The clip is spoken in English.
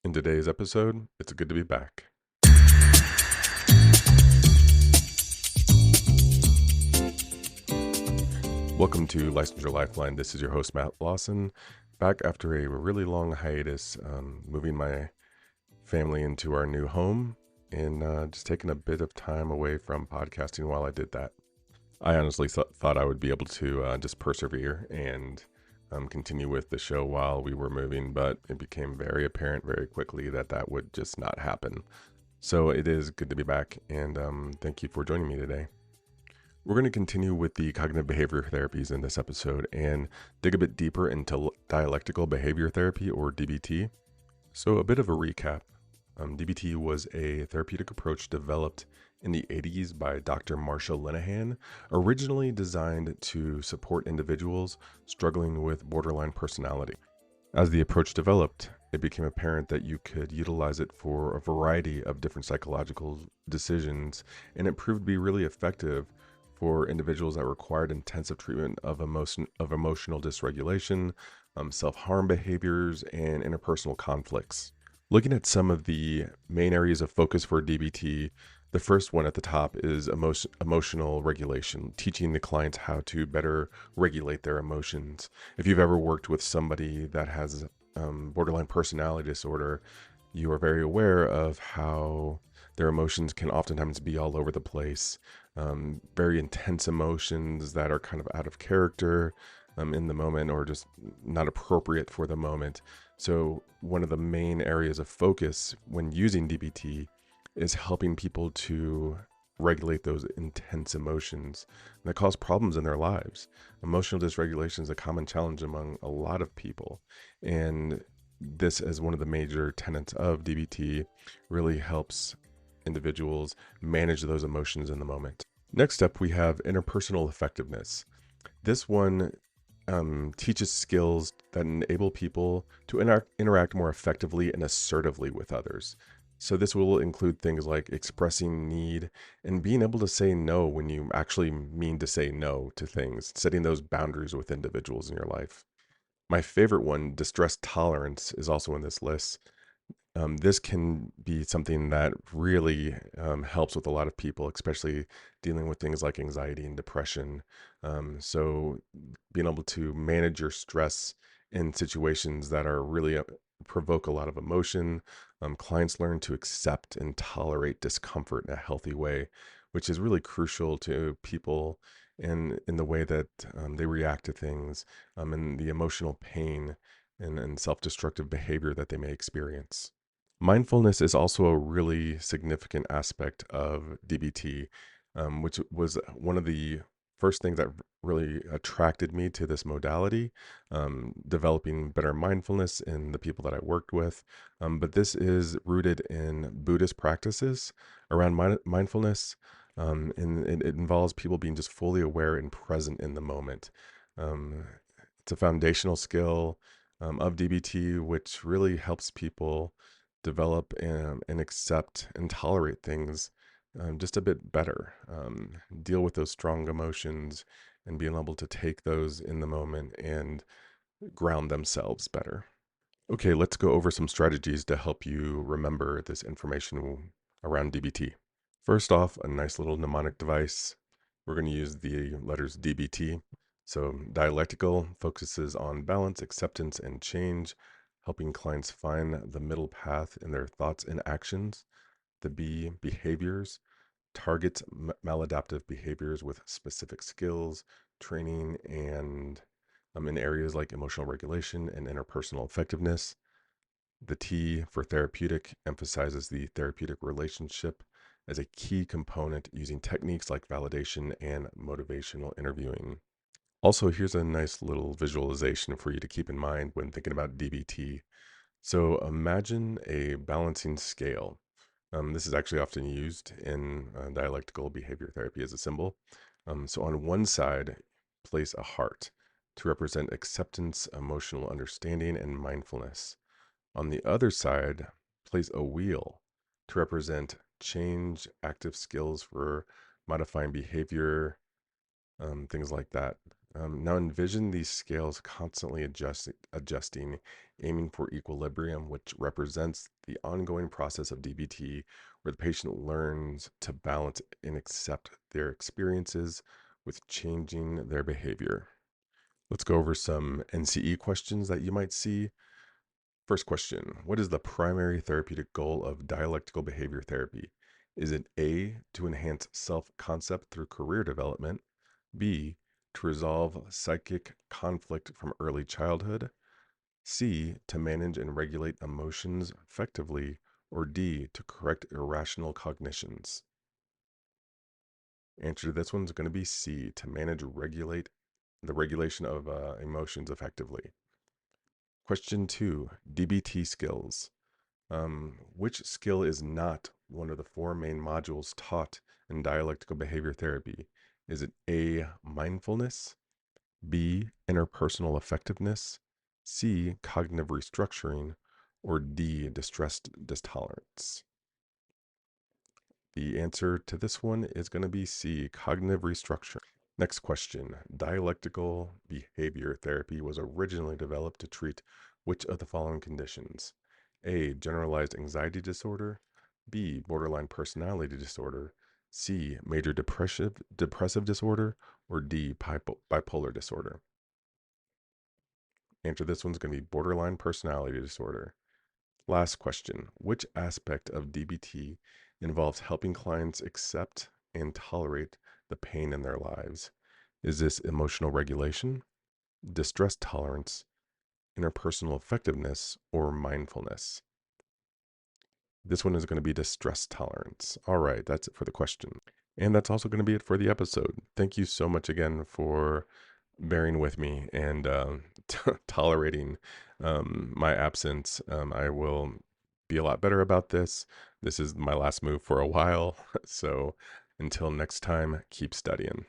In today's episode, it's good to be back. Welcome to Licensure Lifeline. This is your host, Matt Lawson, back after a really long hiatus, moving my family into our new home and just taking a bit of time away from podcasting while I did that. I honestly thought I would be able to just persevere and continue with the show while we were moving, but it became very apparent very quickly that that would just not happen. So it is good to be back, and thank you for joining me today. We're going to continue with the cognitive behavior therapies in this episode and dig a bit deeper into dialectical behavior therapy, or DBT. So a bit of a recap. DBT was a therapeutic approach developed in the 80s by Dr. Marsha Linehan, originally designed to support individuals struggling with borderline personality. As the approach developed, it became apparent that you could utilize it for a variety of different psychological decisions, and it proved to be really effective for individuals that required intensive treatment of emotional dysregulation, self-harm behaviors, and interpersonal conflicts. Looking at some of the main areas of focus for DBT, the first one at the top is emotional regulation, teaching the clients how to better regulate their emotions. If you've ever worked with somebody that has borderline personality disorder, you are very aware of how their emotions can oftentimes be all over the place. Very intense emotions that are kind of out of character in the moment, or just not appropriate for the moment. So one of the main areas of focus when using DBT is helping people to regulate those intense emotions that cause problems in their lives. Emotional dysregulation is a common challenge among a lot of people, and this, as one of the major tenets of DBT, really helps individuals manage those emotions in the moment. Next up, we have interpersonal effectiveness. This one teaches skills that enable people to interact more effectively and assertively with others. So this will include things like expressing need and being able to say no when you actually mean to say no to things, setting those boundaries with individuals in your life. My favorite one, distress tolerance, is also in this list. This can be something that really helps with a lot of people, especially dealing with things like anxiety and depression. So being able to manage your stress in situations that are really provoke a lot of emotion. Clients learn to accept and tolerate discomfort in a healthy way, which is really crucial to people in the way that they react to things, and the emotional pain and self-destructive behavior that they may experience. Mindfulness is also a really significant aspect of DBT, which was one of the first things that really attracted me to this modality, developing better mindfulness in the people that I worked with. But this is rooted in Buddhist practices around mindfulness, and it involves people being just fully aware and present in the moment. Um, it's a foundational skill of DBT, which really helps people develop and accept and tolerate things just a bit better, deal with those strong emotions and being able to take those in the moment and ground themselves better. Okay, let's go over some strategies to help you remember this information around DBT. First off, a nice little mnemonic device. We're going to use the letters DBT. So, dialectical focuses on balance, acceptance, and change, helping clients find the middle path in their thoughts and actions. The B, behaviors, targets maladaptive behaviors with specific skills, training, and in areas like emotional regulation and interpersonal effectiveness. The T, for therapeutic, emphasizes the therapeutic relationship as a key component, using techniques like validation and motivational interviewing. Also, here's a nice little visualization for you to keep in mind when thinking about DBT. So imagine a balancing scale. This is actually often used in dialectical behavior therapy as a symbol. So on one side, place a heart to represent acceptance, emotional understanding, and mindfulness. On the other side, place a wheel to represent change, active skills for modifying behavior, things like that. Now envision these scales constantly adjusting, aiming for equilibrium, which represents the ongoing process of DBT, where the patient learns to balance and accept their experiences with changing their behavior. Let's go over some NCE questions that you might see. First question: what is the primary therapeutic goal of dialectical behavior therapy? Is it A, to enhance self concept through career development, B, to resolve psychic conflict from early childhood, C, to manage and regulate emotions effectively, or D, to correct irrational cognitions? Answer to this one's going to be C, to manage regulate the regulation of emotions effectively. Question 2, DBT skills. Which skill is not one of the four main modules taught in dialectical behavior therapy? Is it A, mindfulness, B, interpersonal effectiveness, C, cognitive restructuring, or D, distress distolerance? The answer to this one is going to be C, cognitive restructuring. Next question. Dialectical behavior therapy was originally developed to treat which of the following conditions? A, generalized anxiety disorder, B, borderline personality disorder, C, major depressive disorder, or D, bipolar disorder? Answer this one's going to be borderline personality disorder. Last question. Which aspect of DBT involves helping clients accept and tolerate the pain in their lives? Is this emotional regulation, distress tolerance, interpersonal effectiveness, or mindfulness? This one is going to be distress tolerance. All right, that's it for the question. And that's also going to be it for the episode. Thank you so much again for bearing with me and tolerating my absence. I will be a lot better about this. This is my last move for a while. So until next time, keep studying.